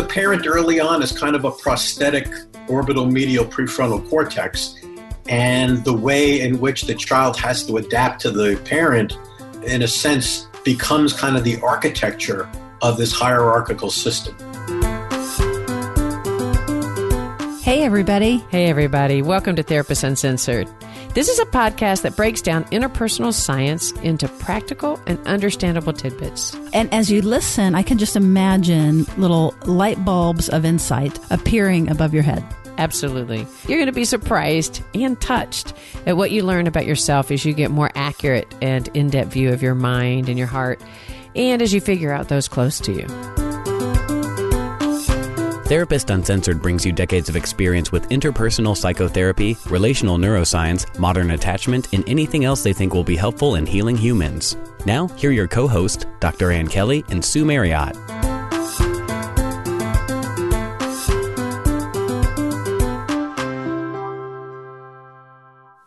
parent early on is kind of a prosthetic orbital medial prefrontal cortex, and the way in which the child has to adapt to the parent, in a sense, becomes kind of the architecture of this hierarchical system. Hey, everybody. Hey, everybody. Welcome to Therapists Uncensored. This is a podcast that breaks down interpersonal science into practical and understandable tidbits. And as you listen, I can just imagine little light bulbs of insight appearing above your head. Absolutely. You're going to be surprised and touched at what you learn about yourself as you get more accurate and in-depth view of your mind and your heart, and as you figure out those close to you. Therapist Uncensored brings you decades of experience with interpersonal psychotherapy, relational neuroscience, modern attachment, and anything else they think will be helpful in healing humans. Now, here are your co-hosts, Dr. Ann Kelly and Sue Marriott.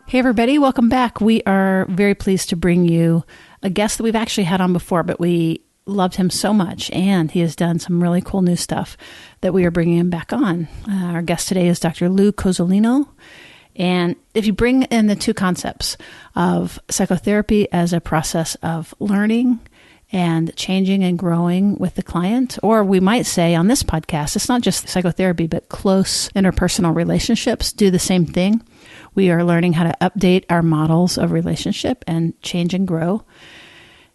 Hey, everybody. Welcome back. We are very pleased to bring you a guest that we've actually had on before, but we loved him so much, and he has done some really cool new stuff that we are bringing him back on. Our guest today is Dr. Lou Cozolino, and if you bring in the two concepts of psychotherapy as a process of learning and changing and growing with the client, or we might say on this podcast, it's not just psychotherapy, but close interpersonal relationships do the same thing. We are learning how to update our models of relationship and change and grow.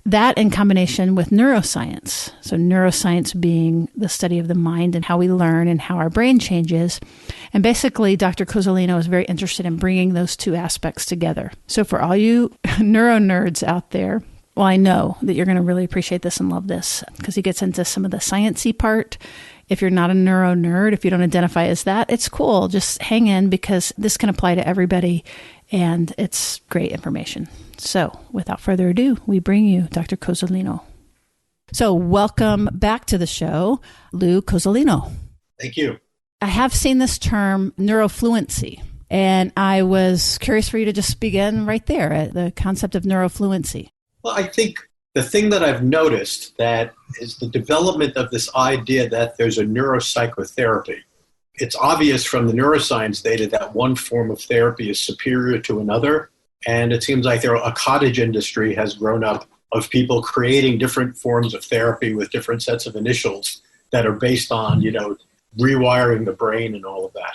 That in combination with neuroscience. So neuroscience being the study of the mind and how we learn and how our brain changes. And basically, Dr. Cozolino is very interested in bringing those two aspects together. So for all you neuro nerds out there, well, I know that you're going to really appreciate this and love this because he gets into some of the sciencey part. If you're not a neuro nerd, if you don't identify as that, it's cool. Just hang in because this can apply to everybody and it's great information. So without further ado, we bring you Dr. Cozolino. So welcome back to the show, Lou Cozolino. Thank you. I have seen this term neurofluency, and I was curious for you to just begin right there at the concept of neurofluency. Well, I think the thing that I've noticed that is the development of this idea that there's a neuropsychotherapy. It's obvious from the neuroscience data that one form of therapy is superior to another. And it seems like a cottage industry has grown up of people creating different forms of therapy with different sets of initials that are based on, rewiring the brain and all of that.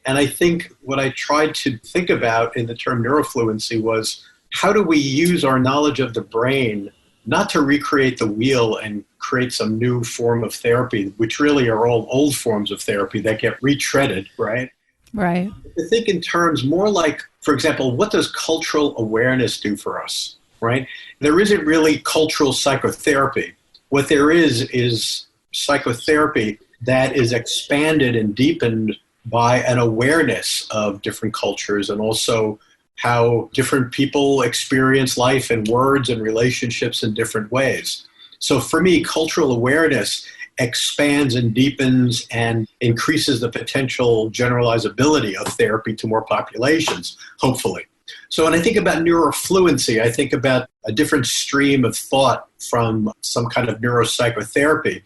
And I think what I tried to think about in the term neurofluency was how do we use our knowledge of the brain not to recreate the wheel and create some new form of therapy, which really are all old forms of therapy that get retreaded, right? Right. I think in terms more like, for example, what does cultural awareness do for us, right? There isn't really cultural psychotherapy. What there is psychotherapy that is expanded and deepened by an awareness of different cultures and also how different people experience life and words and relationships in different ways. So for me, cultural awareness expands and deepens and increases the potential generalizability of therapy to more populations, hopefully. So when I think about neurofluency, I think about a different stream of thought from some kind of neuropsychotherapy,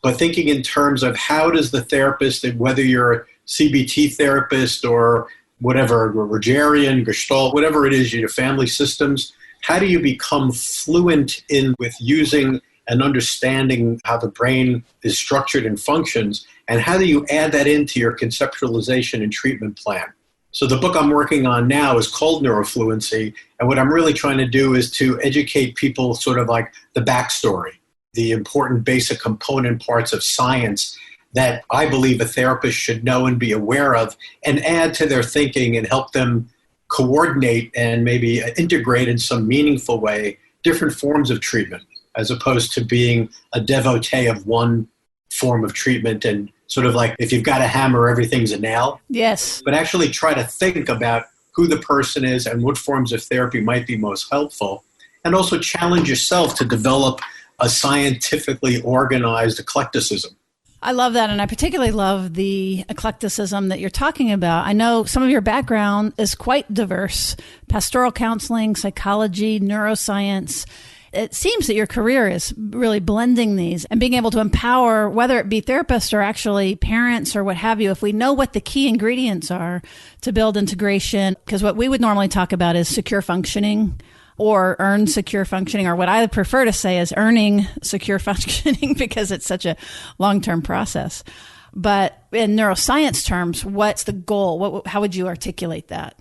but thinking in terms of how does the therapist, whether you're a CBT therapist or whatever, Rogerian, Gestalt, whatever it is, your family systems, how do you become fluent in with using and understanding how the brain is structured and functions, and how do you add that into your conceptualization and treatment plan? So the book I'm working on now is called Neurofluency, and what I'm really trying to do is to educate people sort of like the backstory, the important basic component parts of science that I believe a therapist should know and be aware of and add to their thinking and help them coordinate and maybe integrate in some meaningful way different forms of treatment, as opposed to being a devotee of one form of treatment and sort of like if you've got a hammer, everything's a nail. Yes. But actually try to think about who the person is and what forms of therapy might be most helpful, and also challenge yourself to develop a scientifically organized eclecticism. I love that. And I particularly love the eclecticism that you're talking about. I know some of your background is quite diverse: pastoral counseling, psychology, neuroscience. it seems that your career is really blending these and being able to empower, whether it be therapists or actually parents or what have you, if we know what the key ingredients are to build integration, because what we would normally talk about is secure functioning or earn secure functioning, or what I prefer to say is earning secure functioning because it's such a long-term process. But in neuroscience terms, what's the goal? How would you articulate that?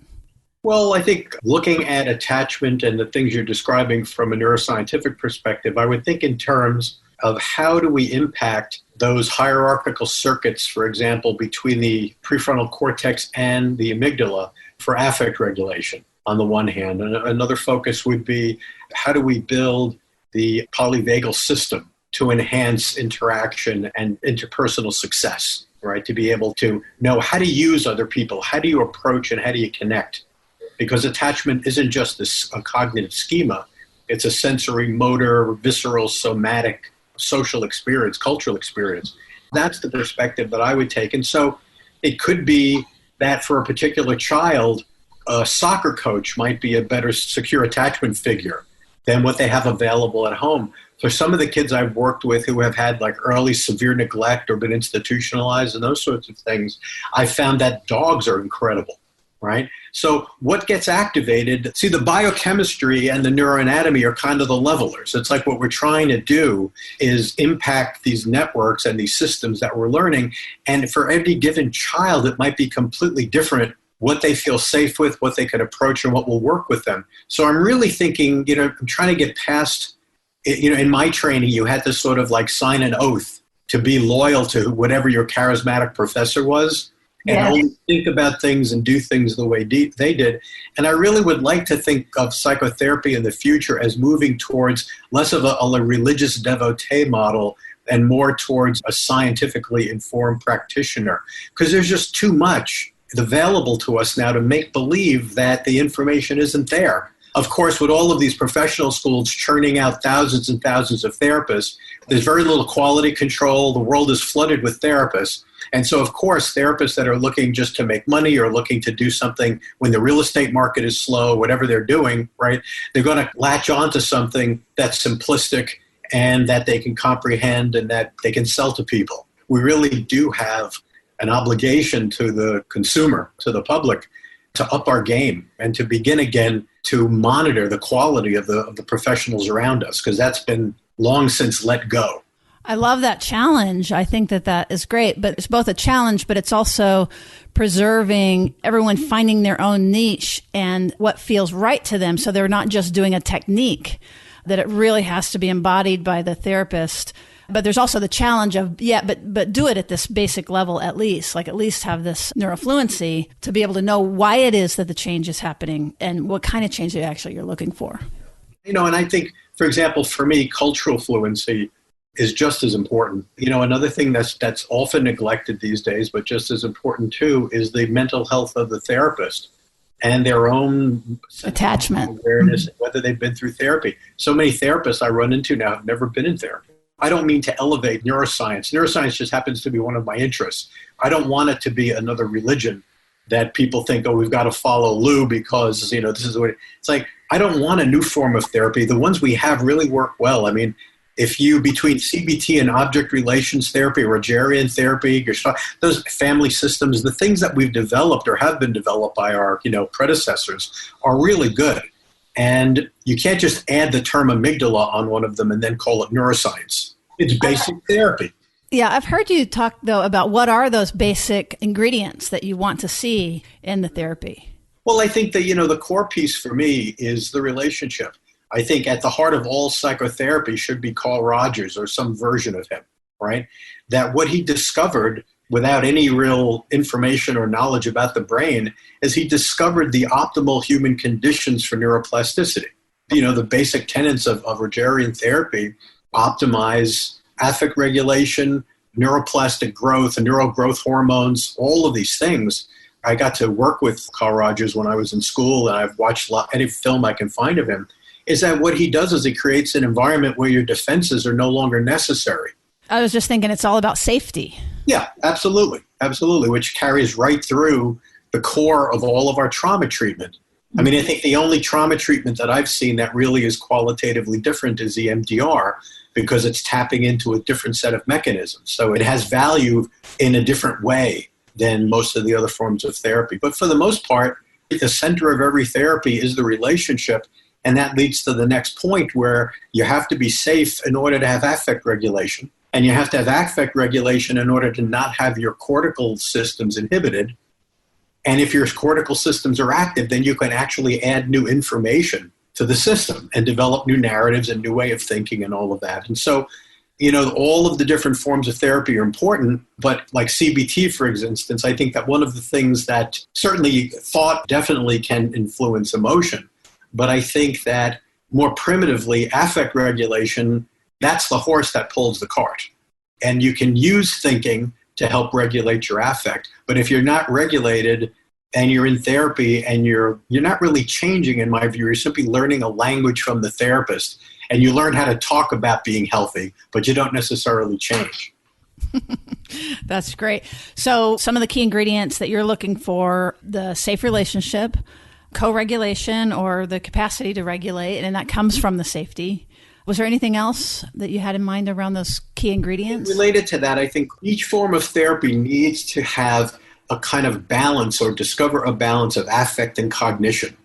Well, I think looking at attachment and the things you're describing from a neuroscientific perspective, I would think in terms of how do we impact those hierarchical circuits, for example, between the prefrontal cortex and the amygdala for affect regulation on the one hand. And another focus would be how do we build the polyvagal system to enhance interaction and interpersonal success, right? To be able to know how to use other people, how do you approach and how do you connect? Because attachment isn't just a cognitive schema. It's a sensory, motor, visceral, somatic, social experience, cultural experience. That's the perspective that I would take. And so it could be that for a particular child, a soccer coach might be a better secure attachment figure than what they have available at home. For some of the kids I've worked with who have had like early severe neglect or been institutionalized and those sorts of things, I found that dogs are incredible, right? So what gets activated, see, the biochemistry and the neuroanatomy are kind of the levelers. It's like what we're trying to do is impact these networks and these systems that we're learning. And for every given child, it might be completely different what they feel safe with, what they can approach, and what will work with them. So I'm really thinking, I'm trying to get past, in my training, you had to sort of like sign an oath to be loyal to whatever your charismatic professor was and only think about things and do things the way they did. And I really would like to think of psychotherapy in the future as moving towards less of a religious devotee model and more towards a scientifically informed practitioner, because there's just too much available to us now to make believe that the information isn't there. Of course, with all of these professional schools churning out thousands and thousands of therapists, there's very little quality control. The world is flooded with therapists. And so, of course, therapists that are looking just to make money or looking to do something when the real estate market is slow, whatever they're doing, right, they're going to latch onto something that's simplistic and that they can comprehend and that they can sell to people. We really do have an obligation to the consumer, to the public, to up our game and to begin again to monitor the quality of the professionals around us, because that's been long since let go. I love that challenge. I think that is great, but it's both a challenge, but it's also preserving everyone finding their own niche and what feels right to them. So they're not just doing a technique, that it really has to be embodied by the therapist. But there's also the challenge of, but do it at this basic level at least have this neurofluency to be able to know why it is that the change is happening and what kind of change you're looking for. And I think, for example, for me, cultural fluency is just as important. Another thing that's often neglected these days, but just as important too, is the mental health of the therapist and their own attachment awareness, whether they've been through therapy. So many therapists I run into now have never been in therapy. I don't mean to elevate neuroscience. Neuroscience just happens to be one of my interests. I don't want it to be another religion that people think, we've got to follow Lou because, this is what it's like. I don't want a new form of therapy. The ones we have really work well. I mean, if you, between CBT and object relations therapy, Rogerian therapy, those family systems, the things that we've developed or have been developed by our, predecessors are really good. And you can't just add the term amygdala on one of them and then call it neuroscience. It's basic therapy. Yeah, I've heard you talk, though, about what are those basic ingredients that you want to see in the therapy. Well, I think that, the core piece for me is the relationship. I think at the heart of all psychotherapy should be Carl Rogers or some version of him, right? That what he discovered without any real information or knowledge about the brain is he discovered the optimal human conditions for neuroplasticity. The basic tenets of Rogerian therapy optimize affect regulation, neuroplastic growth, and neural growth hormones, all of these things. I got to work with Carl Rogers when I was in school, and I've watched any film I can find of him, is that what he does is he creates an environment where your defenses are no longer necessary. I was just thinking it's all about safety. Yeah, absolutely. Absolutely, which carries right through the core of all of our trauma treatment. I mean, I think the only trauma treatment that I've seen that really is qualitatively different is EMDR, because it's tapping into a different set of mechanisms. So it has value in a different way than most of the other forms of therapy. But for the most part, the center of every therapy is the relationship. And that leads to the next point, where you have to be safe in order to have affect regulation. And you have to have affect regulation in order to not have your cortical systems inhibited. And if your cortical systems are active, then you can actually add new information to the system and develop new narratives and new way of thinking and all of that. And so, all of the different forms of therapy are important, but like CBT, for instance, I think that one of the things that certainly thought definitely can influence emotion, but I think that more primitively, affect regulation, that's the horse that pulls the cart. And you can use thinking to help regulate your affect. But if you're not regulated and you're in therapy and you're not really changing, in my view, you're simply learning a language from the therapist, and you learn how to talk about being healthy, but you don't necessarily change. That's great. So some of the key ingredients that you're looking for: the safe relationship, co-regulation, or the capacity to regulate, and that comes from the safety. Was there anything else that you had in mind around those key ingredients? Related to that, I think each form of therapy needs to have a kind of balance, or discover a balance of affect and cognition,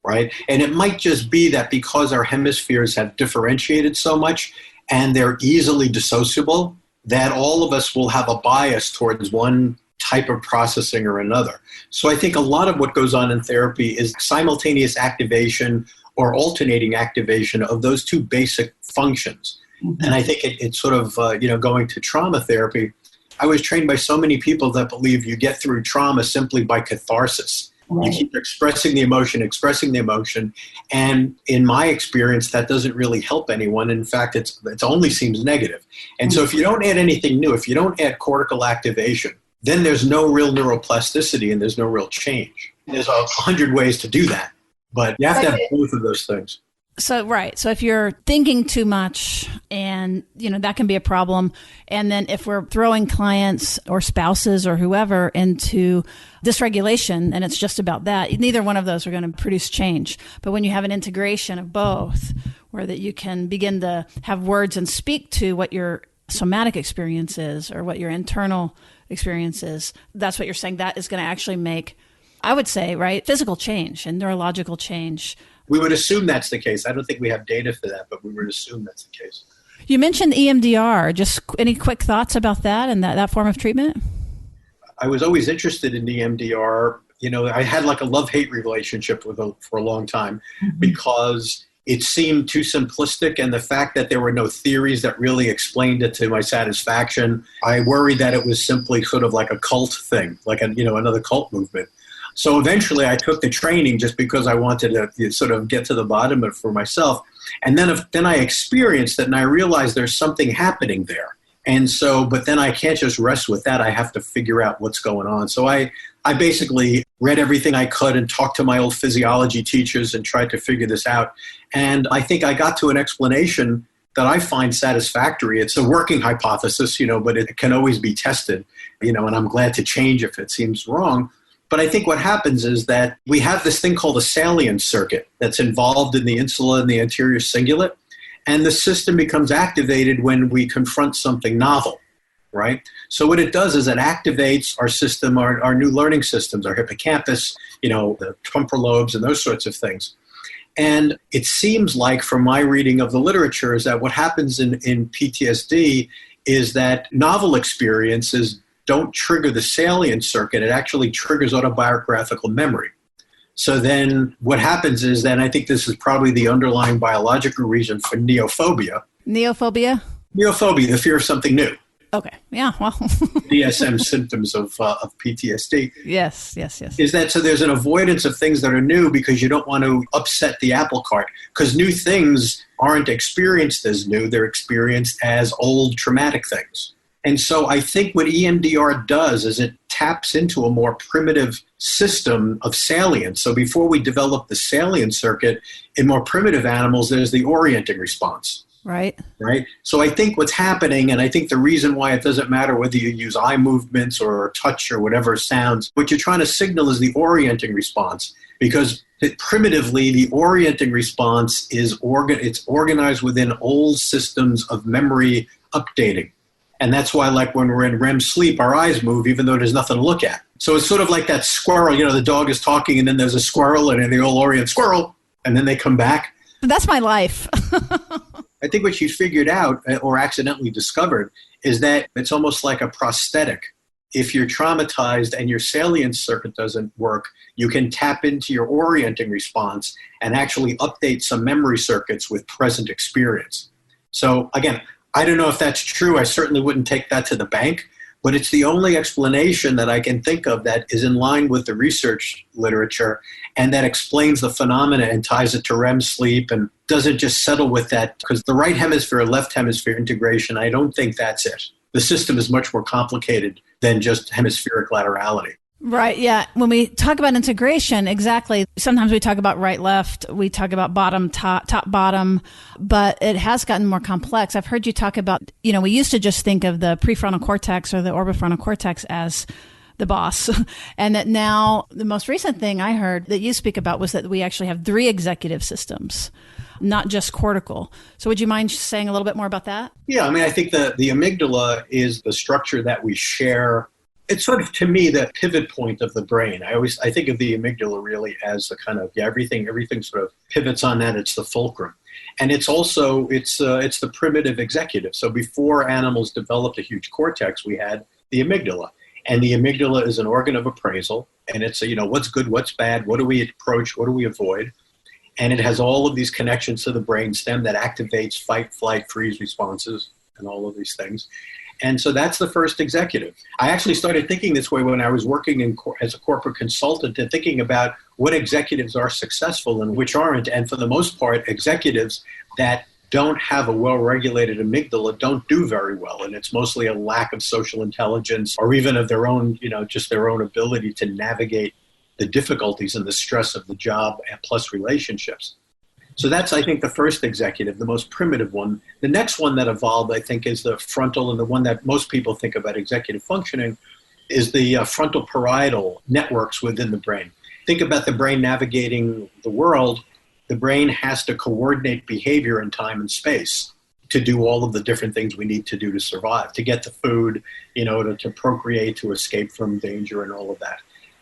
right? And it might just be that because our hemispheres have differentiated so much and they're easily dissociable, that all of us will have a bias towards one type of processing or another. So I think a lot of what goes on in therapy is simultaneous activation or alternating activation of those two basic functions. Mm-hmm. And I think it's sort of, going to trauma therapy, I was trained by so many people that believe you get through trauma simply by catharsis. Right. You keep expressing the emotion. And in my experience, that doesn't really help anyone. In fact, it only seems negative. And so if you don't add anything new, if you don't add cortical activation, then there's no real neuroplasticity and there's no real change. There's 100 ways to do that, but you have to have both of those things. So, right. So if you're thinking too much, and, that can be a problem. And then if we're throwing clients or spouses or whoever into dysregulation, and it's just about that, neither one of those are going to produce change. But when you have an integration of both, where that you can begin to have words and speak to what your somatic experience is or what your internal experience is, that's what you're saying. That is going to actually make, I would say, right, physical change and neurological change. We would assume that's the case. I don't think we have data for that, but we would assume that's the case. You mentioned EMDR. Just any quick thoughts about that and that form of treatment? I was always interested in EMDR. I had like a love-hate relationship with it for a long time, mm-hmm. because it seemed too simplistic, and the fact that there were no theories that really explained it to my satisfaction, I worried that it was simply sort of like a cult thing, like another cult movement. So eventually I took the training just because I wanted to sort of get to the bottom of it for myself. And then I experienced it, and I realized there's something happening there. And so, but then I can't just rest with that. I have to figure out what's going on. So I basically read everything I could and talked to my old physiology teachers and tried to figure this out. And I think I got to an explanation that I find satisfactory. It's a working hypothesis, but it can always be tested, and I'm glad to change if it seems wrong. But I think what happens is that we have this thing called a salient circuit that's involved in the insula and the anterior cingulate, and the system becomes activated when we confront something novel, right? So what it does is it activates our system, our new learning systems, our hippocampus, the temporal lobes and those sorts of things. And it seems like, from my reading of the literature, is that what happens in PTSD is that novel experiences don't trigger the salient circuit. It actually triggers autobiographical memory. So then what happens is that, I think this is probably the underlying biological reason for neophobia. Neophobia? Neophobia, the fear of something new. Okay. Yeah. Well, DSM symptoms of PTSD. Yes. Is that, so there's an avoidance of things that are new because you don't want to upset the apple cart, because new things aren't experienced as new. They're experienced as old traumatic things. And so I think what EMDR does is it taps into a more primitive system of salience. So before we develop the salient circuit, in more primitive animals, there's the orienting response. Right. So I think what's happening, and I think the reason why it doesn't matter whether you use eye movements or touch or whatever sounds, what you're trying to signal is the orienting response. Because that primitively the orienting response is it's organized within old systems of memory updating. And that's why, like when we're in REM sleep, our eyes move even though there's nothing to look at. So it's sort of like that squirrel, the dog is talking and then there's a squirrel and they all orient squirrel and then they come back. That's my life. I think what you figured out or accidentally discovered is that it's almost like a prosthetic. If you're traumatized and your salient circuit doesn't work, you can tap into your orienting response and actually update some memory circuits with present experience. So again, I don't know if that's true. I certainly wouldn't take that to the bank, but it's the only explanation that I can think of that is in line with the research literature and that explains the phenomena and ties it to REM sleep and doesn't just settle with that, because the right hemisphere, left hemisphere integration, I don't think that's it. The system is much more complicated than just hemispheric laterality. Right, yeah. When we talk about integration, exactly, sometimes we talk about right, left, we talk about bottom, top, bottom, but it has gotten more complex. I've heard you talk about, we used to just think of the prefrontal cortex or the orbitofrontal cortex as the boss. And that now the most recent thing I heard that you speak about was that we actually have 3 executive systems, not just cortical. So would you mind saying a little bit more about that? Yeah, I think the amygdala is the structure that we share. It's sort of, to me, the pivot point of the brain. I think of the amygdala really as the kind of, everything sort of pivots on that. It's the fulcrum. And it's also, it's the primitive executive. So before animals developed a huge cortex, we had the amygdala. And the amygdala is an organ of appraisal. And it's, what's good, what's bad, what do we approach, what do we avoid? And it has all of these connections to the brainstem that activates fight, flight, freeze responses and all of these things. And so that's the first executive. I actually started thinking this way when I was working as a corporate consultant and thinking about what executives are successful and which aren't. And for the most part, executives that don't have a well-regulated amygdala don't do very well. And it's mostly a lack of social intelligence or even of their own, just their own ability to navigate the difficulties and the stress of the job and plus relationships. So that's, I think, the first executive, the most primitive one. The next one that evolved, I think, is the frontal, and the one that most people think about executive functioning is the frontal parietal networks within the brain. Think about the brain navigating the world. The brain has to coordinate behavior in time and space to do all of the different things we need to do to survive, to get the food, to procreate, to escape from danger and all of that.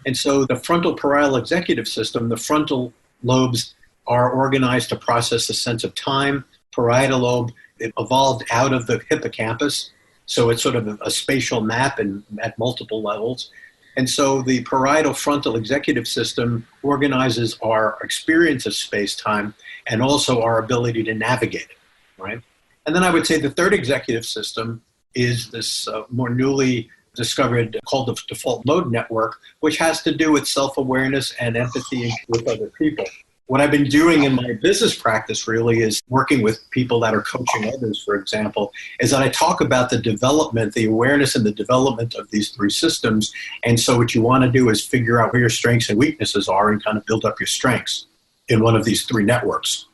And so the frontal parietal executive system, the frontal lobes are organized to process a sense of time. Parietal lobe, it evolved out of the hippocampus, so it's sort of a spatial map and at multiple levels. And so the parietal frontal executive system organizes our experience of space-time and also our ability to navigate it, right? And then I would say the third executive system is this more newly discovered called the default mode network, which has to do with self-awareness and empathy with other people. What I've been doing in my business practice really is working with people that are coaching others, for example, is that I talk about the development, the awareness and the development of these 3 systems. And so what you want to do is figure out where your strengths and weaknesses are and kind of build up your strengths in one of these 3 networks.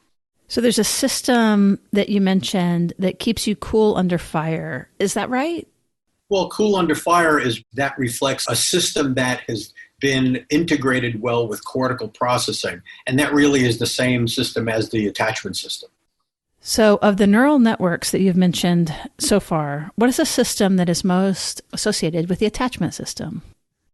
So there's a system that you mentioned that keeps you cool under fire. Is that right? Well, cool under fire that reflects a system that has been integrated well with cortical processing. And that really is the same system as the attachment system. So of the neural networks that you've mentioned so far, what is the system that is most associated with the attachment system?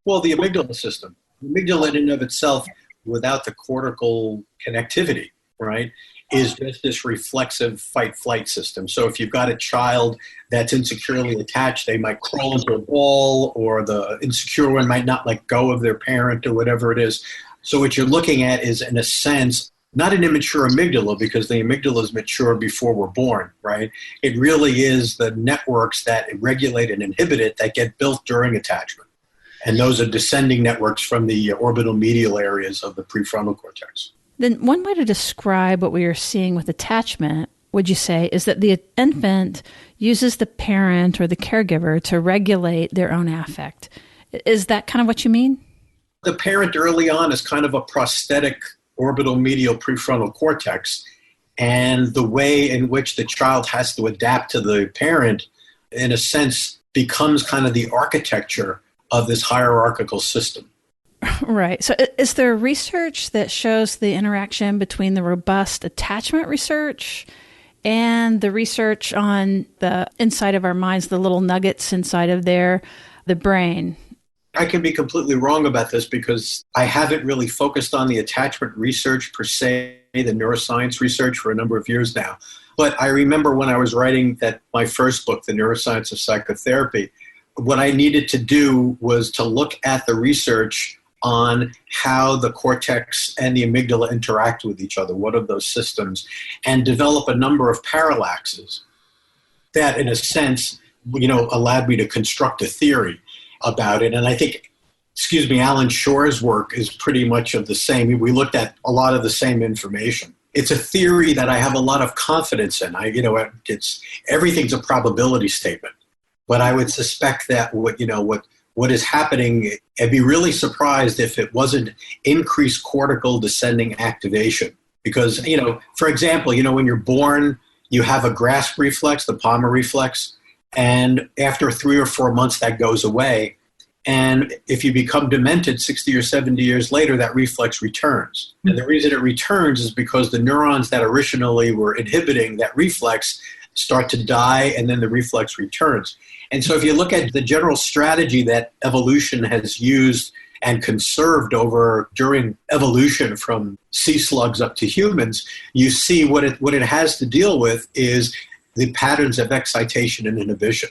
Well, the amygdala system. The amygdala in and of itself, without the cortical connectivity, right, is just this reflexive fight-flight system. So if you've got a child that's insecurely attached, they might crawl into a ball, or the insecure one might not let go of their parent or whatever it is. So what you're looking at is, in a sense, not an immature amygdala, because the amygdala is mature before we're born, right? It really is the networks that regulate and inhibit it that get built during attachment. And those are descending networks from the orbital medial areas of the prefrontal cortex. Then one way to describe what we are seeing with attachment, would you say, is that the infant uses the parent or the caregiver to regulate their own affect. Is that kind of what you mean? The parent early on is kind of a prosthetic orbital medial prefrontal cortex, and the way in which the child has to adapt to the parent, in a sense, becomes kind of the architecture of this hierarchical system. Right. So is there research that shows the interaction between the robust attachment research and the research on the inside of our minds, the little nuggets inside of there, the brain? I can be completely wrong about this because I haven't really focused on the attachment research per se, the neuroscience research, for a number of years now. But I remember when I was writing my first book, The Neuroscience of Psychotherapy, what I needed to do was to look at the research on how the cortex and the amygdala interact with each other, what are those systems, and develop a number of parallaxes that, in a sense, allowed me to construct a theory about it. And I think, Alan Shore's work is pretty much of the same. We looked at a lot of the same information. It's a theory that I have a lot of confidence in. Everything's a probability statement. But I would suspect that what is happening, I'd be really surprised if it wasn't increased cortical descending activation. Because, for example, when you're born, you have a grasp reflex, the palmar reflex, and after 3 or 4 months, that goes away. And if you become demented 60 or 70 years later, that reflex returns. And the reason it returns is because the neurons that originally were inhibiting that reflex start to die, and then the reflex returns. And so if you look at the general strategy that evolution has used and conserved during evolution from sea slugs up to humans, you see what it has to deal with is the patterns of excitation and inhibition.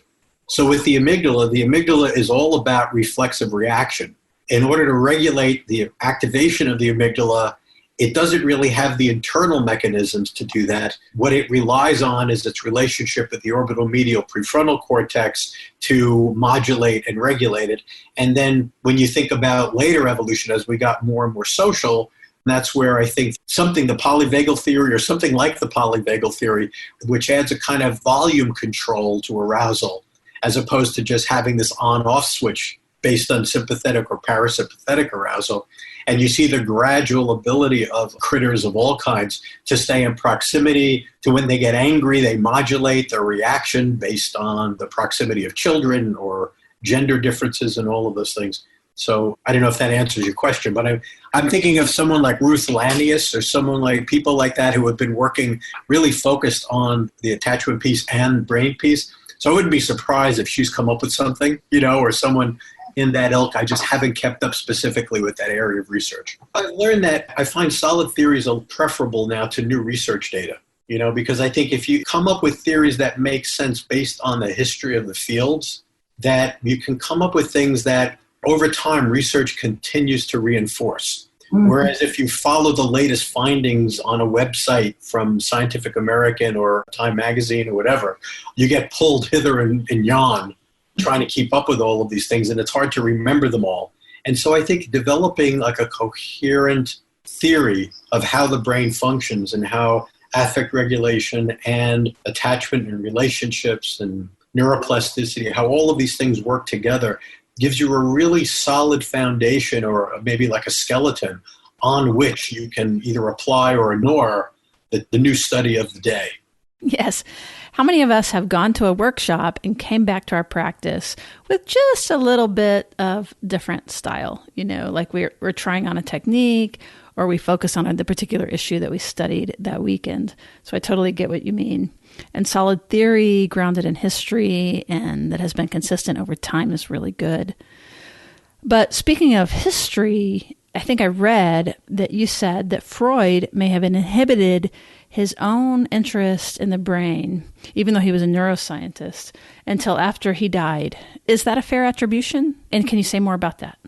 So with the amygdala is all about reflexive reaction. In order to regulate the activation of the amygdala, it doesn't really have the internal mechanisms to do that. What it relies on is its relationship with the orbital medial prefrontal cortex to modulate and regulate it. And then when you think about later evolution, as we got more and more social, that's where I think the polyvagal theory or something like the polyvagal theory, which adds a kind of volume control to arousal, as opposed to just having this on-off switch based on sympathetic or parasympathetic arousal. And you see the gradual ability of critters of all kinds to stay in proximity to when they get angry, they modulate their reaction based on the proximity of children or gender differences and all of those things. So I don't know if that answers your question, but I'm thinking of someone like Ruth Lanius or someone like people like that who have been working really focused on the attachment piece and brain piece. So I wouldn't be surprised if she's come up with something, or someone in that ilk. I just haven't kept up specifically with that area of research. I've learned that I find solid theories are preferable now to new research data, because I think if you come up with theories that make sense based on the history of the fields, that you can come up with things that over time research continues to reinforce. Mm-hmm. Whereas if you follow the latest findings on a website from Scientific American or Time Magazine or whatever, you get pulled hither and yon trying to keep up with all of these things, and it's hard to remember them all. And so I think developing like a coherent theory of how the brain functions and how affect regulation and attachment and relationships and neuroplasticity, how all of these things work together, gives you a really solid foundation, or maybe like a skeleton, on which you can either apply or ignore the new study of the day. Yes. How many of us have gone to a workshop and came back to our practice with just a little bit of different style? Like we're trying on a technique, or we focus on the particular issue that we studied that weekend. So I totally get what you mean. And solid theory grounded in history and that has been consistent over time is really good. But speaking of history, I think I read that you said that Freud may have inhibited his own interest in the brain, even though he was a neuroscientist, until after he died. Is that a fair attribution? And can you say more about that?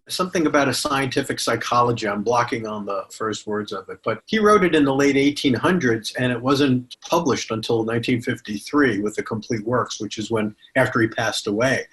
Something about a scientific psychology. I'm blocking on the first words of it. But he wrote it in the late 1800s, and it wasn't published until 1953 with the complete works, which is after he passed away.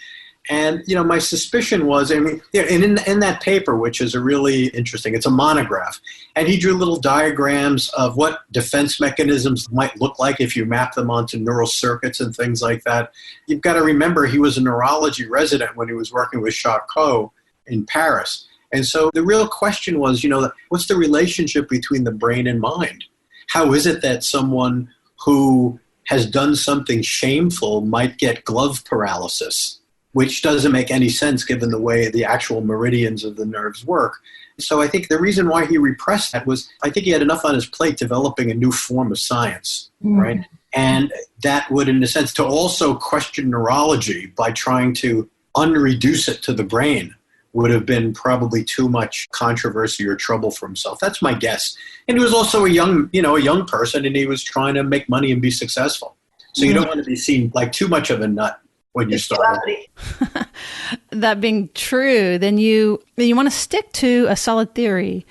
And, my suspicion was, in that paper, which is a really interesting, it's a monograph, and he drew little diagrams of what defense mechanisms might look like if you map them onto neural circuits and things like that. You've got to remember he was a neurology resident when he was working with Charcot in Paris. And so the real question was, what's the relationship between the brain and mind? How is it that someone who has done something shameful might get glove paralysis? which doesn't make any sense given the way the actual meridians of the nerves work. So I think the reason why he repressed that was I think he had enough on his plate developing a new form of science, right? And that would, in a sense, to also question neurology by trying to unreduce it to the brain would have been probably too much controversy or trouble for himself. That's my guess. And he was also a young person, and he was trying to make money and be successful. So you don't want to be seen like too much of a nut when you start. That being true, then you want to stick to a solid theory.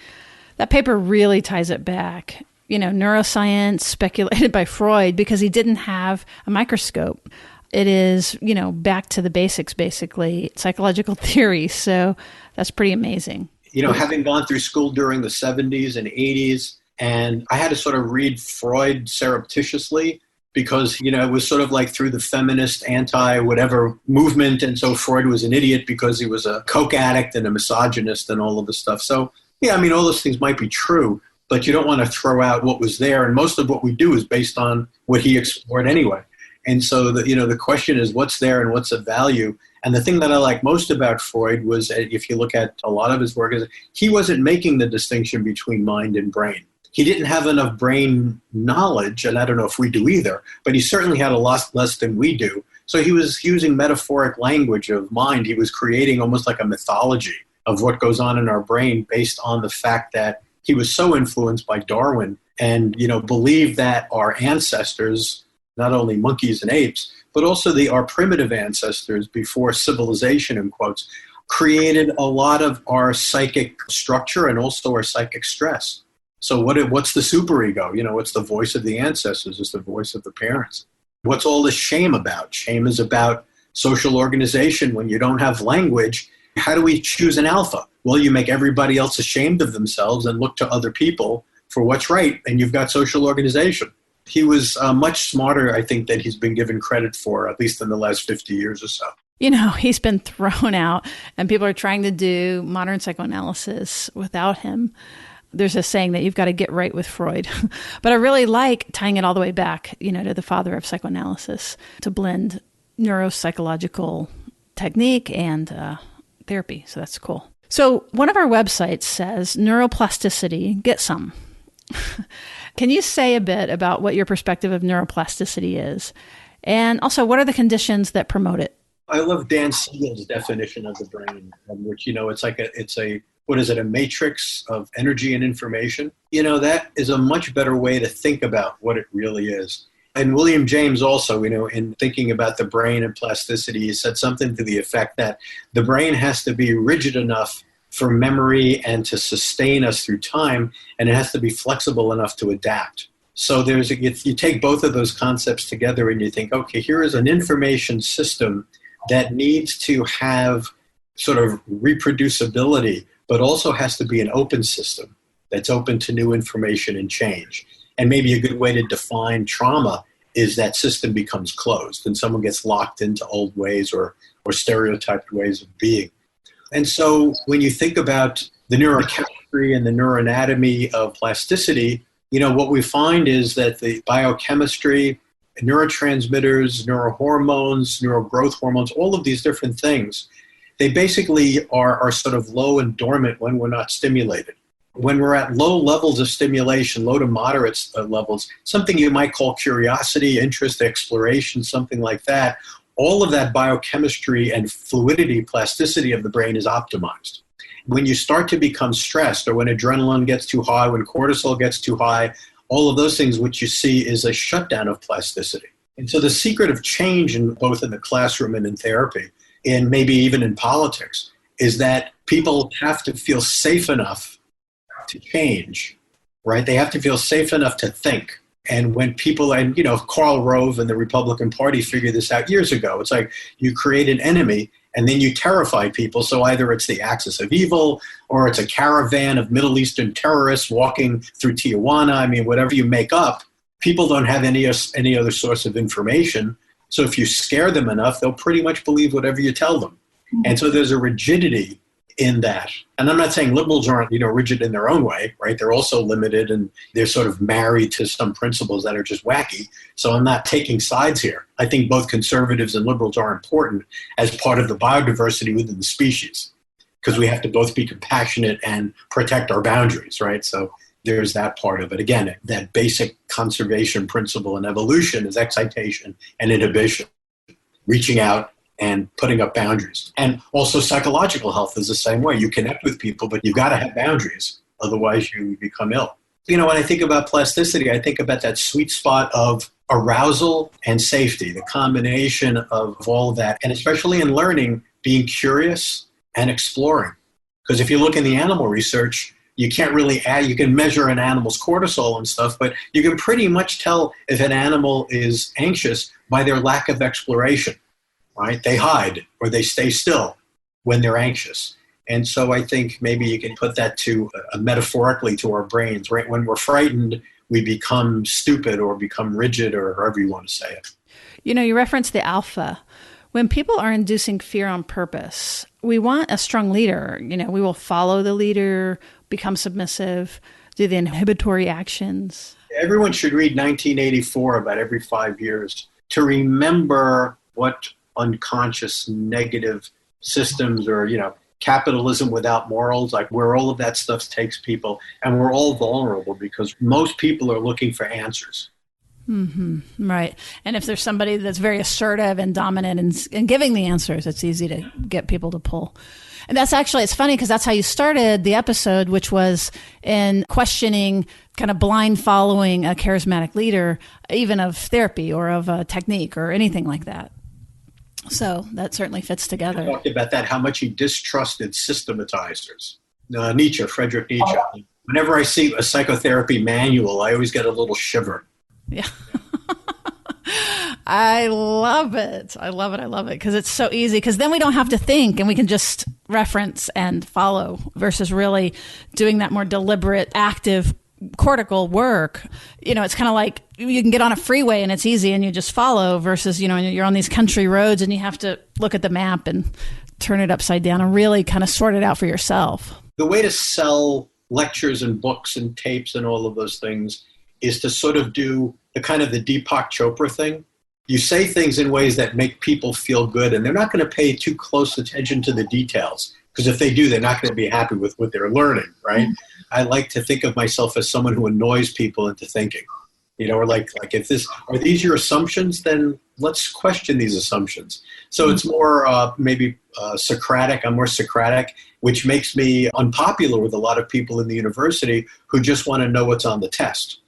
That paper really ties it back. Neuroscience speculated by Freud because he didn't have a microscope. It is, back to the basics, basically, psychological theory. So that's pretty amazing. Having gone through school during the 70s and 80s, and I had to sort of read Freud surreptitiously because, it was sort of like through the feminist anti-whatever movement. And so Freud was an idiot because he was a coke addict and a misogynist and all of this stuff. So, all those things might be true, but you don't want to throw out what was there. And most of what we do is based on what he explored anyway. And so, the question is what's there and what's of value. And the thing that I like most about Freud was, if you look at a lot of his work, is he wasn't making the distinction between mind and brain. He didn't have enough brain knowledge, and I don't know if we do either, but he certainly had a lot less than we do. So he was using metaphoric language of mind. He was creating almost like a mythology of what goes on in our brain based on the fact that he was so influenced by Darwin and, believed that our ancestors, not only monkeys and apes, but also our primitive ancestors before civilization, in quotes, created a lot of our psychic structure and also our psychic stress. So what's the superego? What's the voice of the ancestors? It's the voice of the parents. What's all this shame about? Shame is about social organization. When you don't have language, how do we choose an alpha? Well, you make everybody else ashamed of themselves and look to other people for what's right, and you've got social organization. He was much smarter, I think, than he's been given credit for, at least in the last 50 years or so. He's been thrown out, and people are trying to do modern psychoanalysis without him. There's a saying that you've got to get right with Freud. But I really like tying it all the way back, to the father of psychoanalysis, to blend neuropsychological technique and therapy. So that's cool. So one of our websites says neuroplasticity, get some. Can you say a bit about what your perspective of neuroplasticity is? And also, what are the conditions that promote it? I love Dan Siegel's definition of the brain, which, it's a matrix of energy and information. That is a much better way to think about what it really is. And William James also, in thinking about the brain and plasticity, he said something to the effect that the brain has to be rigid enough for memory and to sustain us through time, and it has to be flexible enough to adapt. So you take both of those concepts together and you think, okay, here is an information system that needs to have sort of reproducibility, but also has to be an open system that's open to new information and change. And maybe a good way to define trauma is that system becomes closed and someone gets locked into old ways or stereotyped ways of being. And so when you think about the neurochemistry and the neuroanatomy of plasticity, what we find is that the biochemistry, neurotransmitters, neurohormones, neurogrowth hormones, all of these different things, they basically are sort of low and dormant when we're not stimulated. When we're at low levels of stimulation, low to moderate levels, something you might call curiosity, interest, exploration, something like that, all of that biochemistry and fluidity, plasticity of the brain is optimized. When you start to become stressed or when adrenaline gets too high, when cortisol gets too high, all of those things, what you see is a shutdown of plasticity. And so the secret of change, both in the classroom and in therapy, and maybe even in politics, is that people have to feel safe enough to change, right? They have to feel safe enough to think. And when people, Karl Rove and the Republican Party figured this out years ago, it's like you create an enemy and then you terrify people. So either it's the axis of evil or it's a caravan of Middle Eastern terrorists walking through Tijuana. Whatever you make up, people don't have any other source of information. So if you scare them enough, they'll pretty much believe whatever you tell them. And so there's a rigidity in that. And I'm not saying liberals aren't, rigid in their own way, right? They're also limited and they're sort of married to some principles that are just wacky. So I'm not taking sides here. I think both conservatives and liberals are important as part of the biodiversity within the species, because we have to both be compassionate and protect our boundaries, right? So there's that part of it. Again, that basic conservation principle in evolution is excitation and inhibition, reaching out and putting up boundaries. And also psychological health is the same way. You connect with people, but you've got to have boundaries. Otherwise you become ill. When I think about plasticity, I think about that sweet spot of arousal and safety, the combination of all of that. And especially in learning, being curious and exploring. Because if you look in the animal research, you can't really you can measure an animal's cortisol and stuff, but you can pretty much tell if an animal is anxious by their lack of exploration. Right? They hide or they stay still when they're anxious. And so I think maybe you can put that to metaphorically to our brains, right? When we're frightened, we become stupid or become rigid or however you want to say it. You referenced the alpha. When people are inducing fear on purpose, we want a strong leader. We will follow the leader, become submissive, do the inhibitory actions. Everyone should read 1984 about every 5 years to remember what unconscious negative systems or, capitalism without morals, like where all of that stuff takes people. And we're all vulnerable because most people are looking for answers. Mm-hmm. Right. And if there's somebody that's very assertive and dominant and giving the answers, it's easy to get people to pull. And that's actually, it's funny because that's how you started the episode, which was in questioning, kind of blind following a charismatic leader, even of therapy or of a technique or anything like that. So that certainly fits together. I talked about that, how much he distrusted systematizers. Friedrich Nietzsche. Whenever I see a psychotherapy manual, I always get a little shiver. Yeah. I love it. I love it because it's so easy, because then we don't have to think and we can just reference and follow versus really doing that more deliberate, active cortical work. It's kind of like you can get on a freeway and it's easy and you just follow versus, you're on these country roads and you have to look at the map and turn it upside down and really kind of sort it out for yourself. The way to sell lectures and books and tapes and all of those things is to sort of do the kind of the Deepak Chopra thing. You say things in ways that make people feel good, and they're not going to pay too close attention to the details, because if they do, they're not going to be happy with what they're learning, right? Mm-hmm. I like to think of myself as someone who annoys people into thinking, or like if are these your assumptions, then let's question these assumptions. So it's more maybe Socratic. I'm more Socratic, which makes me unpopular with a lot of people in the university who just want to know what's on the test.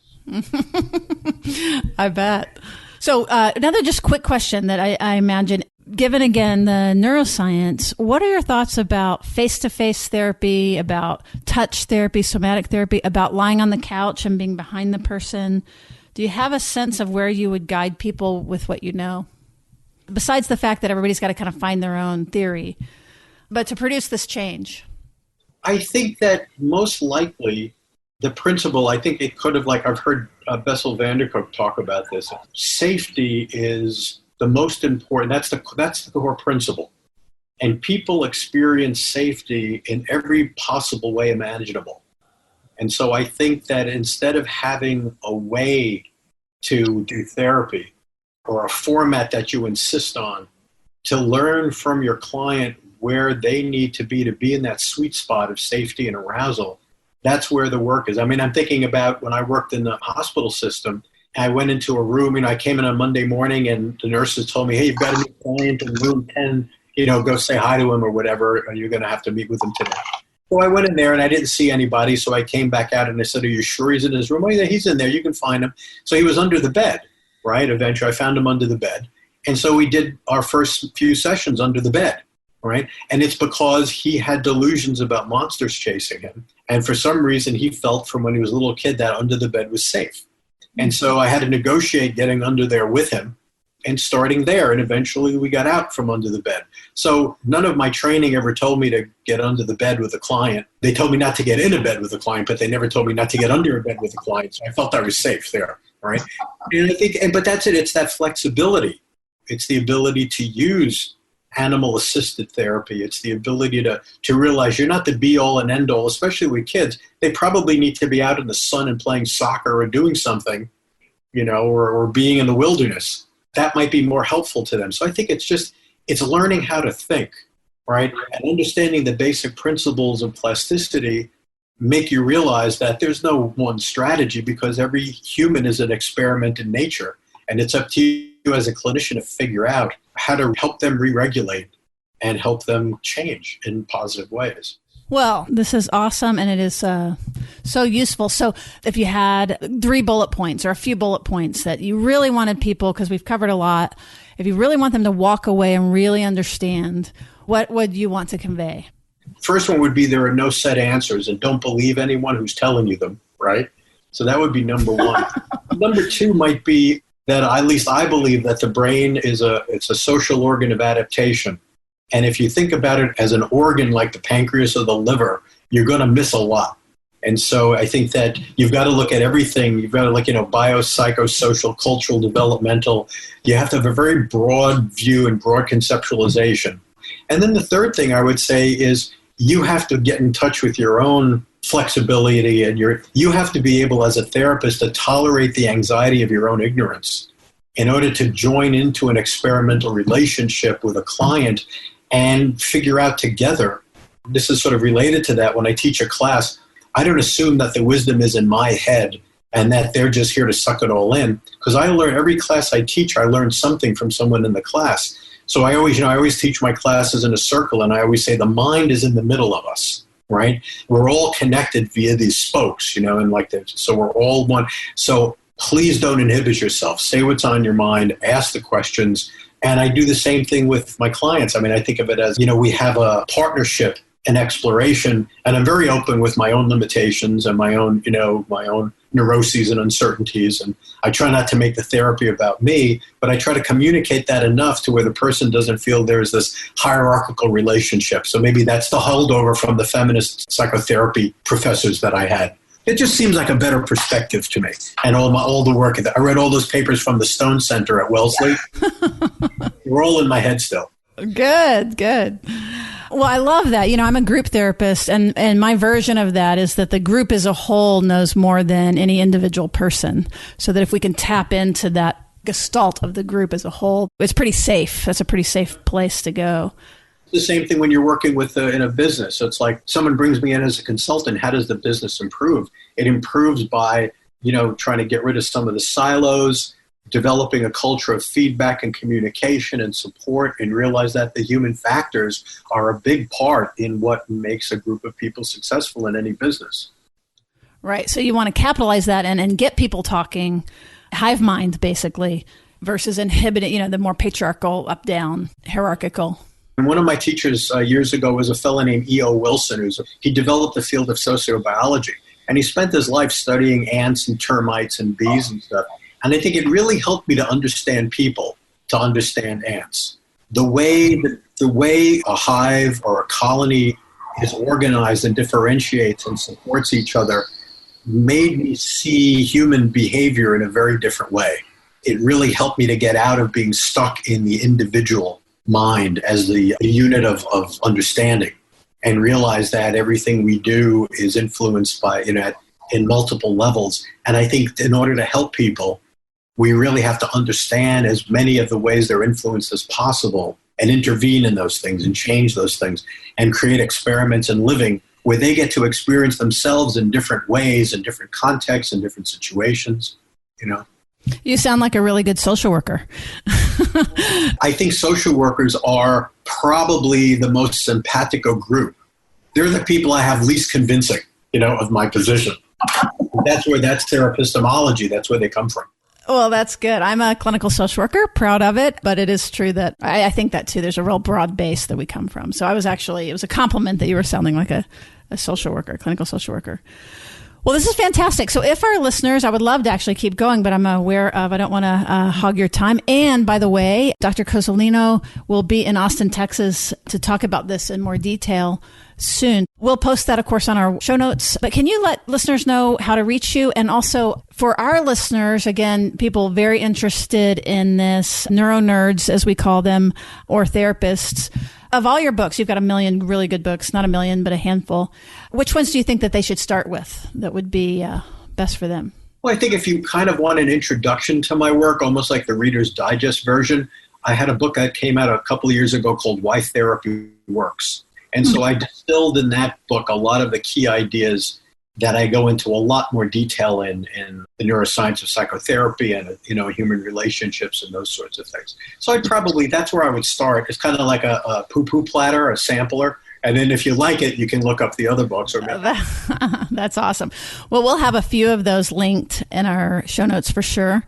I bet. So another just quick question that I imagine, given again the neuroscience, what are your thoughts about face-to-face therapy, about touch therapy, somatic therapy, about lying on the couch and being behind the person? Do you have a sense of where you would guide people with what you know? Besides the fact that everybody's got to kind of find their own theory, but to produce this change. I think that most likely the principle, I think it could have, like I've heard Bessel van der Kolk talk about this, safety is the most important. That's the core principle. And people experience safety in every possible way imaginable. And so I think that instead of having a way to do therapy or a format that you insist on, to learn from your client where they need to be in that sweet spot of safety and arousal, that's where the work is. I mean, I'm thinking about when I worked in the hospital system, I went into a room, I came in on Monday morning and the nurses told me, hey, you've got a new client in room 10, go say hi to him or whatever, or you're going to have to meet with him today. So I went in there and I didn't see anybody, so I came back out and I said, are you sure he's in his room? Oh, yeah, he's in there. You can find him. So he was under the bed, right? Eventually I found him under the bed. And so we did our first few sessions under the bed, right? And it's because he had delusions about monsters chasing him. And for some reason, he felt from when he was a little kid that under the bed was safe. And so I had to negotiate getting under there with him and starting there. And eventually we got out from under the bed. So none of my training ever told me to get under the bed with a client. They told me not to get in a bed with a client, but they never told me not to get under a bed with a client. So I felt I was safe there, right? And I think, but that's it. It's that flexibility. It's the ability to use animal-assisted therapy. It's the ability to realize you're not the be-all and end-all, especially with kids. They probably need to be out in the sun and playing soccer or doing something, or being in the wilderness. That might be more helpful to them. So I think it's learning how to think, right? And understanding the basic principles of plasticity make you realize that there's no one strategy, because every human is an experiment in nature. And it's up to you as a clinician to figure out how to help them re-regulate and help them change in positive ways. Well, this is awesome, and it is so useful. So if you had 3 bullet points or a few bullet points that you really wanted people, because we've covered a lot, if you really want them to walk away and really understand, what would you want to convey? First one would be there are no set answers, and don't believe anyone who's telling you them, right? So that would be number one. Number 2 might be that at least I believe that the brain it's a social organ of adaptation. And if you think about it as an organ like the pancreas or the liver, you're going to miss a lot. And so I think that you've got to look at everything. You've got to look, bio, psychosocial, cultural, developmental. You have to have a very broad view and broad conceptualization. And then the third thing I would say is you have to get in touch with your own flexibility, and you have to be able as a therapist to tolerate the anxiety of your own ignorance in order to join into an experimental relationship with a client and figure out together. This is sort of related to that. When I teach a class, I don't assume that the wisdom is in my head and that they're just here to suck it all in, because I learn every class I teach, I learn something from someone in the class. So I always teach my classes in a circle, and I always say the mind is in the middle of us, right? We're all connected via these spokes, and like that. So we're all one. So please don't inhibit yourself. Say what's on your mind, ask the questions. And I do the same thing with my clients. I think of it as, we have a partnership and exploration, and I'm very open with my own limitations and my own neuroses and uncertainties. And I try not to make the therapy about me, but I try to communicate that enough to where the person doesn't feel there's this hierarchical relationship. So maybe that's the holdover from the feminist psychotherapy professors that I had. It just seems like a better perspective to me. And all the work, I read all those papers from the Stone Center at Wellesley. We're all in my head still. Good. Well, I love that. I'm a group therapist, and my version of that is that the group as a whole knows more than any individual person. So that if we can tap into that gestalt of the group as a whole, it's pretty safe. That's a pretty safe place to go. The same thing when you're working with in a business. So it's like someone brings me in as a consultant. How does the business improve? It improves by, trying to get rid of some of the silos, developing a culture of feedback and communication and support, and realize that the human factors are a big part in what makes a group of people successful in any business. Right. So you want to capitalize that and get people talking, hive mind basically, versus inhibiting, the more patriarchal, up down, hierarchical. And one of my teachers years ago was a fellow named E.O. Wilson. He developed the field of sociobiology, and he spent his life studying ants and termites and bees and stuff. And I think it really helped me to understand people, to understand ants. The way a hive or a colony is organized and differentiates and supports each other made me see human behavior in a very different way. It really helped me to get out of being stuck in the individual mind as the unit of understanding, and realize that everything we do is influenced by, in multiple levels. And I think in order to help people, we really have to understand as many of the ways they're influenced as possible and intervene in those things and change those things and create experiments in living where they get to experience themselves in different ways, in different contexts, in different situations, You sound like a really good social worker. I think social workers are probably the most simpatico group. They're the people I have least convincing, of my position. That's their epistemology. That's where they come from. Well, that's good. I'm a clinical social worker, proud of it, but it is true that I think that too. There's a real broad base that we come from. So it was a compliment that you were sounding like a social worker, clinical social worker. Well, this is fantastic. So if our listeners, I would love to actually keep going, but I'm aware of, I don't want to hog your time. And by the way, Dr. Cozolino will be in Austin, Texas to talk about this in more detail soon. We'll post that, of course, on our show notes. But can you let listeners know how to reach you? And also for our listeners, again, people very interested in this, neuro nerds, as we call them, or therapists, of all your books, you've got a million really good books, not a million, but a handful. Which ones do you think that they should start with that would be best for them? Well, I think if you kind of want an introduction to my work, almost like the Reader's Digest version, I had a book that came out a couple of years ago called Why Therapy Works. And so I distilled in that book a lot of the key ideas that I go into a lot more detail in the neuroscience of psychotherapy and, human relationships and those sorts of things. So that's where I would start. It's kind of like a poo-poo platter, a sampler. And then if you like it, you can look up the other books. That's awesome. Well, we'll have a few of those linked in our show notes for sure.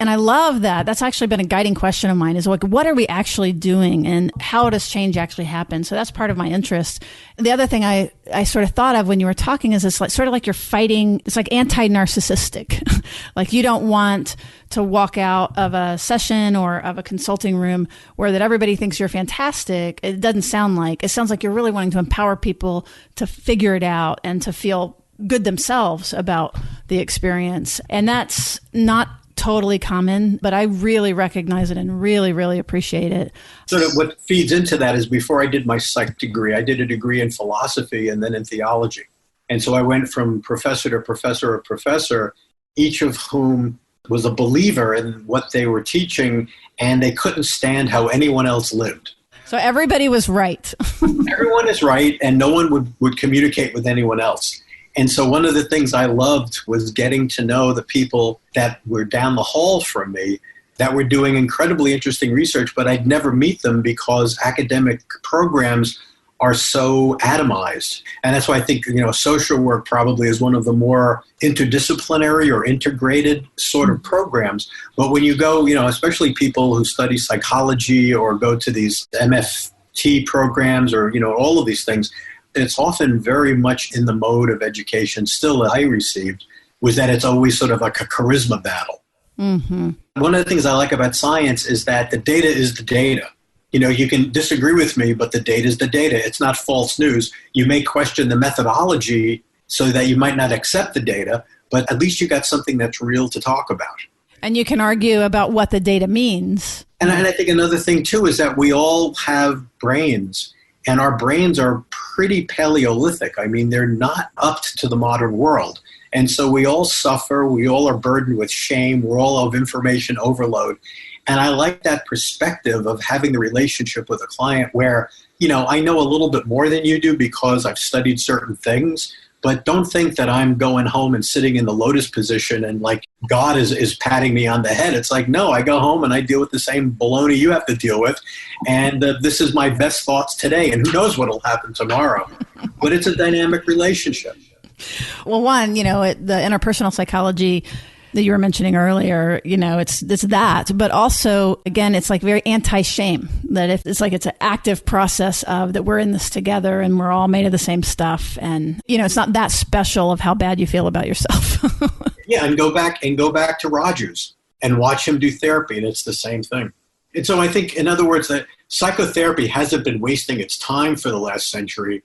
And I love that. That's actually been a guiding question of mine is like, what are we actually doing and how does change actually happen? So that's part of my interest. The other thing I sort of thought of when you were talking is it's like sort of like you're fighting. It's like anti-narcissistic. Like you don't want to walk out of a session or of a consulting room where that everybody thinks you're fantastic. It doesn't sound like. It sounds like you're really wanting to empower people to figure it out and to feel good themselves about the experience. And that's not totally common, but I really recognize it and really, really appreciate it. So what feeds into that is before I did my psych degree, I did a degree in philosophy and then in theology. And so I went from professor to professor of professor, each of whom was a believer in what they were teaching, and they couldn't stand how anyone else lived. So everybody was right. Everyone is right, and no one would communicate with anyone else. And so one of the things I loved was getting to know the people that were down the hall from me that were doing incredibly interesting research, but I'd never meet them because academic programs are so atomized. And that's why I think, social work probably is one of the more interdisciplinary or integrated sort of programs. But when you go, especially people who study psychology or go to these MFT programs or, all of these things, it's often very much in the mode of education still that I received was that it's always sort of like a charisma battle. Mm-hmm. One of the things I like about science is that the data is the data. You can disagree with me, but the data is the data. It's not false news. You may question the methodology so that you might not accept the data, but at least you got something that's real to talk about. And you can argue about what the data means. And I think another thing, too, is that we all have brains. And our brains are pretty Paleolithic. I mean, they're not up to the modern world. And so we all suffer. We all are burdened with shame. We're all of information overload. And I like that perspective of having the relationship with a client where, I know a little bit more than you do because I've studied certain things. But don't think that I'm going home and sitting in the lotus position and like God is patting me on the head. It's like, no, I go home and I deal with the same baloney you have to deal with. And this is my best thoughts today. And who knows what will happen tomorrow. But it's a dynamic relationship. Well, one, the interpersonal psychology that you were mentioning earlier, it's that, but also, again, it's like very anti-shame, that it's like it's an active process of that we're in this together and we're all made of the same stuff. And, it's not that special of how bad you feel about yourself. Yeah. And go back to Rogers and watch him do therapy. And it's the same thing. And so I think, in other words, that psychotherapy hasn't been wasting its time for the last century,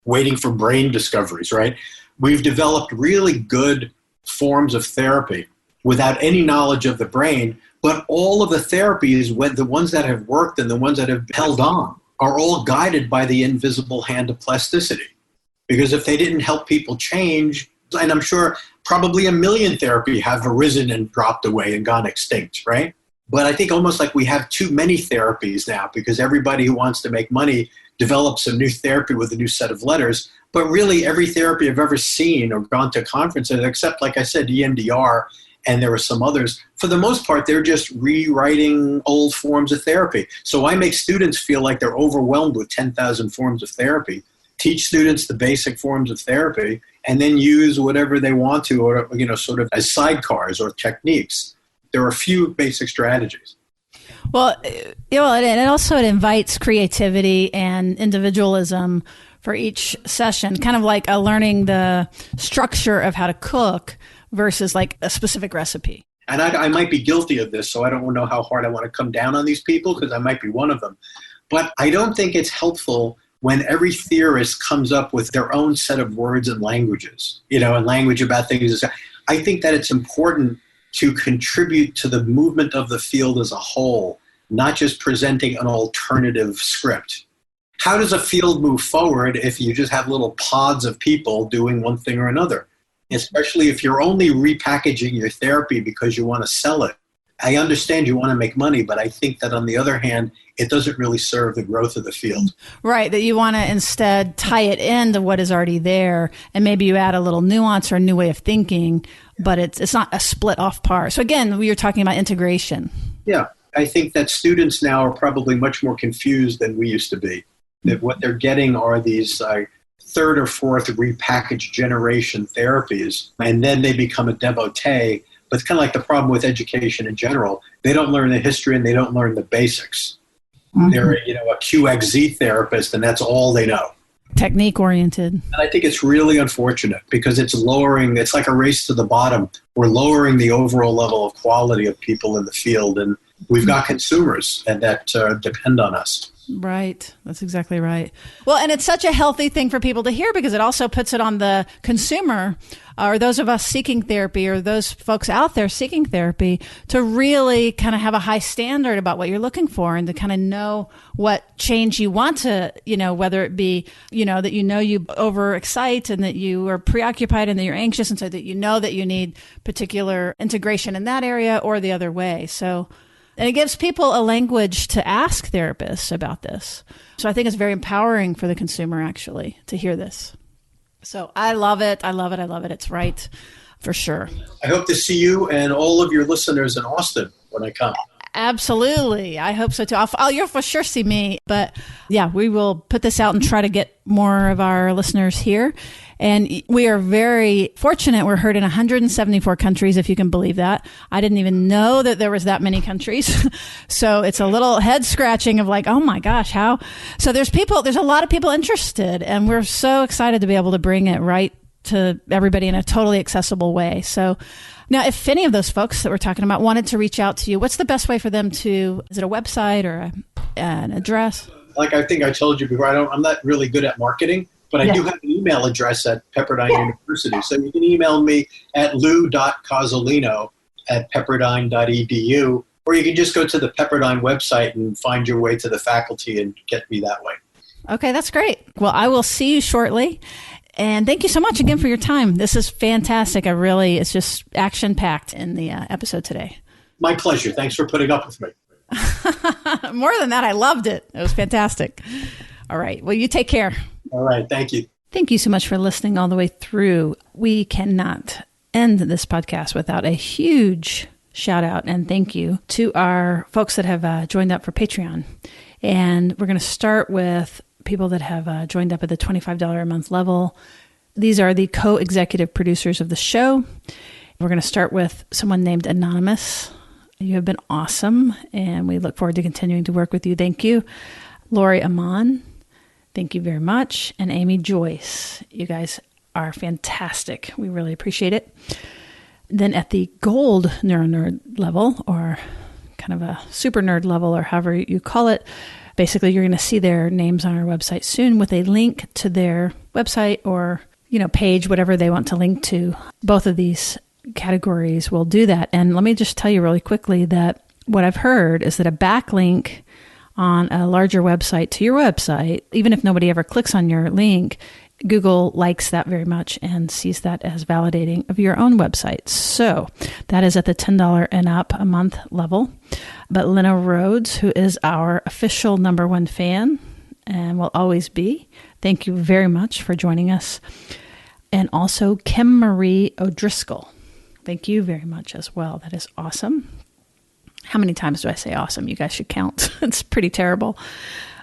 waiting for brain discoveries, right? We've developed really good forms of therapy without any knowledge of the brain, but all of the therapies, the ones that have worked and the ones that have held on, are all guided by the invisible hand of plasticity. Because if they didn't help people change, and I'm sure probably a million therapy have arisen and dropped away and gone extinct, right? But I think almost like we have too many therapies now because everybody who wants to make money develops a new therapy with a new set of letters. But really every therapy I've ever seen or gone to conferences, except like I said, EMDR, and there were some others, for the most part, they're just rewriting old forms of therapy. So I make students feel like they're overwhelmed with 10,000 forms of therapy, teach students the basic forms of therapy, and then use whatever they want to, or, sort of as sidecars or techniques. There are a few basic strategies. Well, and also it invites creativity and individualism for each session, kind of like learning the structure of how to cook versus like a specific recipe. And I might be guilty of this, so I don't know how hard I want to come down on these people because I might be one of them. But I don't think it's helpful when every theorist comes up with their own set of words and languages, and language about things. I think that it's important to contribute to the movement of the field as a whole, not just presenting an alternative script. How does a field move forward if you just have little pods of people doing one thing or another? Especially if you're only repackaging your therapy because you want to sell it. I understand you want to make money, but I think that on the other hand, it doesn't really serve the growth of the field. Right, that you want to instead tie it into what is already there, and maybe you add a little nuance or a new way of thinking, but it's not a split off part. So again, we were talking about integration. Yeah, I think that students now are probably much more confused than we used to be. That what they're getting are these third or fourth repackaged generation therapies, and then they become a devotee. But it's kind of like the problem with education in general. They don't learn the history and they don't learn the basics. Mm-hmm. They're a QXZ therapist, and that's all they know. Technique oriented. And I think it's really unfortunate because it's like a race to the bottom. We're lowering the overall level of quality of people in the field, and we've got consumers that depend on us. Right. That's exactly right. Well, and it's such a healthy thing for people to hear because it also puts it on the consumer or those of us seeking therapy or those folks out there seeking therapy to really kind of have a high standard about what you're looking for and to kind of know what change you want to, whether it be, that you overexcite and that you are preoccupied and that you're anxious and so that that you need particular integration in that area or the other way. So, and it gives people a language to ask therapists about this. So I think it's very empowering for the consumer, actually, to hear this. So I love it. I love it. I love it. It's right, for sure. I hope to see you and all of your listeners in Austin when I come. Absolutely. I hope so, too. You'll for sure see me. But yeah, we will put this out and try to get more of our listeners here. And we are very fortunate. We're heard in 174 countries, if you can believe that. I didn't even know that there was that many countries. So it's a little head scratching of like, oh my gosh, how? So there's a lot of people interested, and we're so excited to be able to bring it right to everybody in a totally accessible way. So now, if any of those folks that we're talking about wanted to reach out to you, what's the best way for them to, is it a website or an address? Like I think I told you before, I'm not really good at marketing, but I do have an email address at Pepperdine University. So you can email me at lou.cozolino@pepperdine.edu, or you can just go to the Pepperdine website and find your way to the faculty and get me that way. Okay, that's great. Well, I will see you shortly. And thank you so much again for your time. This is fantastic. It's just action-packed in the episode today. My pleasure. Thanks for putting up with me. More than that, I loved it. It was fantastic. All right. Well, you take care. All right. Thank you. Thank you so much for listening all the way through. We cannot end this podcast without a huge shout out and thank you to our folks that have joined up for Patreon. And we're going to start with people that have joined up at the $25 a month level. These are the co-executive producers of the show. We're going to start with someone named Anonymous. You have been awesome, and we look forward to continuing to work with you. Thank you. Lori Amon, thank you very much. And Amy Joyce, you guys are fantastic. We really appreciate it. Then at the gold neuronerd level, or kind of a super nerd level, or however you call it, basically, you're going to see their names on our website soon with a link to their website or, page, whatever they want to link to. Both of these categories will do that. And let me just tell you really quickly that what I've heard is that a backlink on a larger website to your website, even if nobody ever clicks on your link, Google likes that very much and sees that as validating of your own website. So that is at the $10 and up a month level. But Lena Rhodes, who is our official #1 fan and will always be, thank you very much for joining us. And also Kim Marie O'Driscoll. Thank you very much as well. That is awesome. How many times do I say awesome? You guys should count. It's pretty terrible.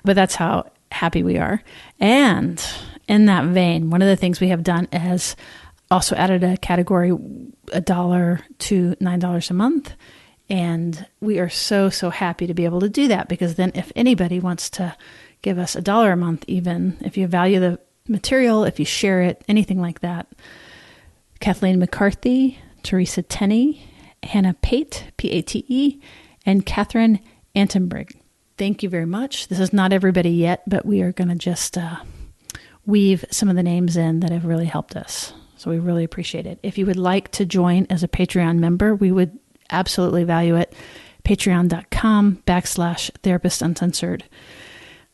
But that's how happy we are. And in that vein, one of the things we have done is also added a category $1 to $9 a month. And we are so, so happy to be able to do that, because then if anybody wants to give us $1 a month, even if you value the material, if you share it, anything like that. Kathleen McCarthy, Teresa Tenney, Hannah Pate, P-A-T-E, and Catherine Antenbrigg. Thank you very much. This is not everybody yet, but we are going to just weave some of the names in that have really helped us. So we really appreciate it. If you would like to join as a Patreon member, we would absolutely value it. Patreon.com/Therapist Uncensored.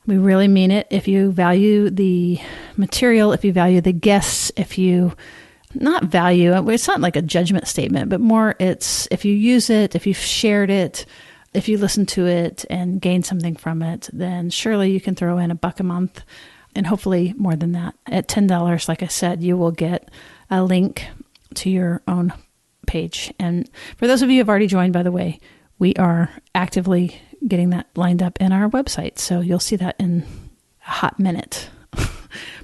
We really mean it. If you value the material, if you value the guests, if you not value, it's not like a judgment statement, but more it's if you use it, if you've shared it, if you listen to it and gain something from it, then surely you can throw in $1 a month and hopefully more than that. At $10, like I said, you will get a link to your own page. And for those of you who have already joined, by the way, we are actively getting that lined up in our website. So you'll see that in a hot minute,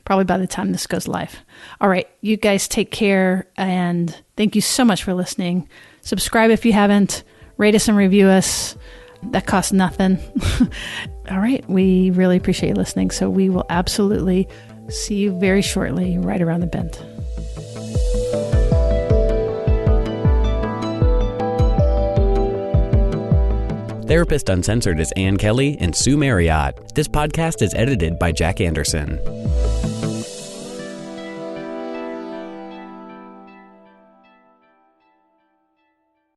probably by the time this goes live. All right, you guys take care, and thank you so much for listening. Subscribe if you haven't. Rate us and review us. That costs nothing. All right, we really appreciate you listening. So we will absolutely see you very shortly, right around the bend. Therapist Uncensored is Ann Kelly and Sue Marriott. This podcast is edited by Jack Anderson.